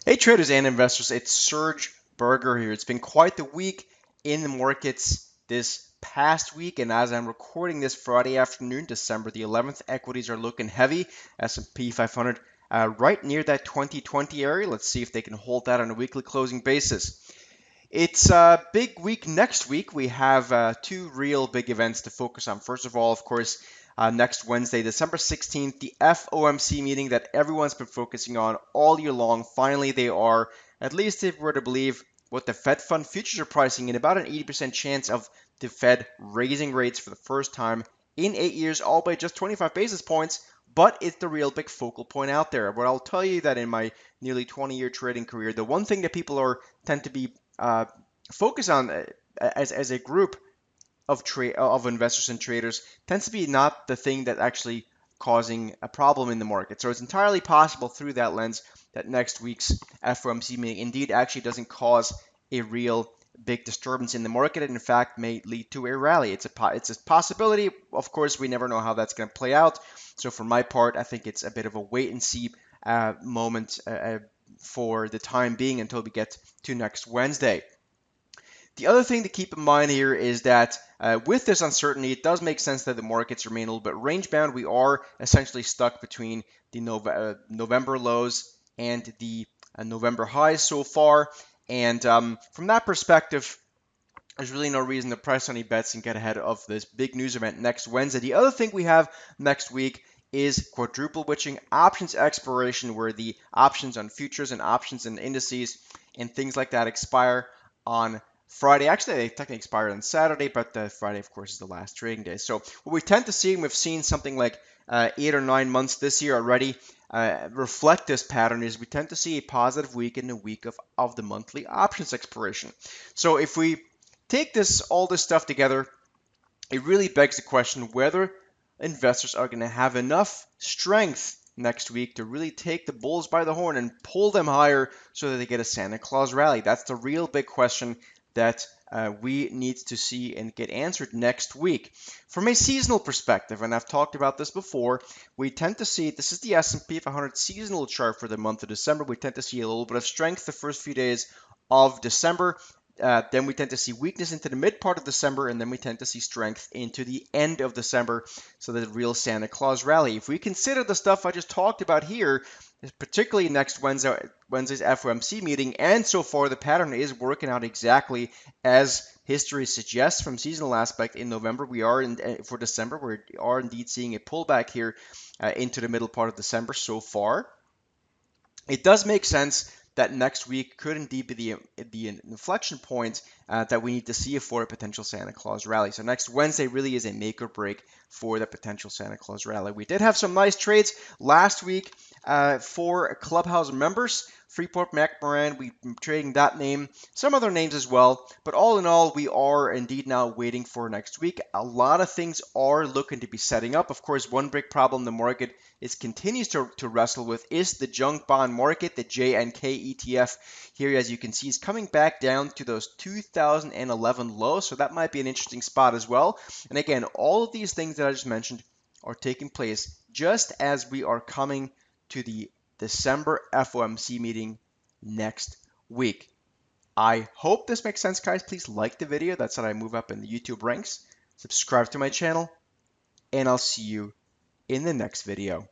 Hey traders and investors, it's Serge Berger here. It's been quite the week in the markets this past week, and as I'm recording this Friday afternoon, December the 11th, equities are looking heavy. S&P 500 right near that 2020 area. Let's see if they can hold that on a weekly closing basis. It's a big week next week. We have two real big events to focus on. First of all, of course, next Wednesday, December 16th, the FOMC meeting that everyone's been focusing on all year long. Finally, they are, at least if we're to believe what the Fed Fund futures are pricing in, about an 80% chance of the Fed raising rates for the first time in 8 years, all by just 25 basis points. But it's the real big focal point out there. But I'll tell you that in my nearly 20-year trading career, the one thing that people tend to be uh, focus on as a group of investors and traders tends to be not the thing that actually causing a problem in the market. So it's entirely possible through that lens that next week's FOMC meeting indeed actually doesn't cause a real big disturbance in the market, and in fact may lead to a rally. It's a possibility. Of course, we never know how that's going to play out. So for my part, I think it's a bit of a wait and see moment for the time being until we get to next Wednesday. The other thing to keep in mind here is that with this uncertainty, it does make sense that the markets remain a little bit range bound. We are essentially stuck between the November lows and the November highs so far. And from that perspective, there's really no reason to press any bets and get ahead of this big news event next Wednesday. The other thing we have next week is quadruple witching options expiration, where the options on futures and options and indices and things like that expire on Friday. Actually, they technically expire on Saturday, but Friday, of course, is the last trading day. So what we tend to see, and we've seen something like 8 or 9 months this year already reflect this pattern, is we tend to see a positive week in the week of the monthly options expiration. So if we take all this stuff together, it really begs the question whether investors are going to have enough strength next week to really take the bulls by the horn and pull them higher so that they get a Santa Claus rally. That's the real big question that we need to see and get answered next week. From a seasonal perspective, and I've talked about this before, we tend to see, this is the S&P 500 seasonal chart for the month of December. We tend to see a little bit of strength the first few days of December. Then we tend to see weakness into the mid part of December, and then we tend to see strength into the end of December. So the real Santa Claus rally. If we consider the stuff I just talked about here, particularly next Wednesday's FOMC meeting, and so far the pattern is working out exactly as history suggests from seasonal aspect. In November, for December, we are indeed seeing a pullback here into the middle part of December so far. It does make sense that next week could indeed be the inflection point that we need to see for a potential Santa Claus rally. So next Wednesday really is a make or break for the potential Santa Claus rally. We did have some nice trades last week for Clubhouse members. Freeport McMoran, we've been trading that name, some other names as well. But all in all, we are indeed now waiting for next week. A lot of things are looking to be setting up. Of course, one big problem the market continues to wrestle with is the junk bond market. The JNK ETF here, as you can see, is coming back down to those 2011 lows. So that might be an interesting spot as well. And again, all of these things that I just mentioned are taking place just as we are coming to the December FOMC meeting next week. I hope this makes sense, guys. Please like the video. That's how I move up in the YouTube ranks. Subscribe to my channel, and I'll see you in the next video.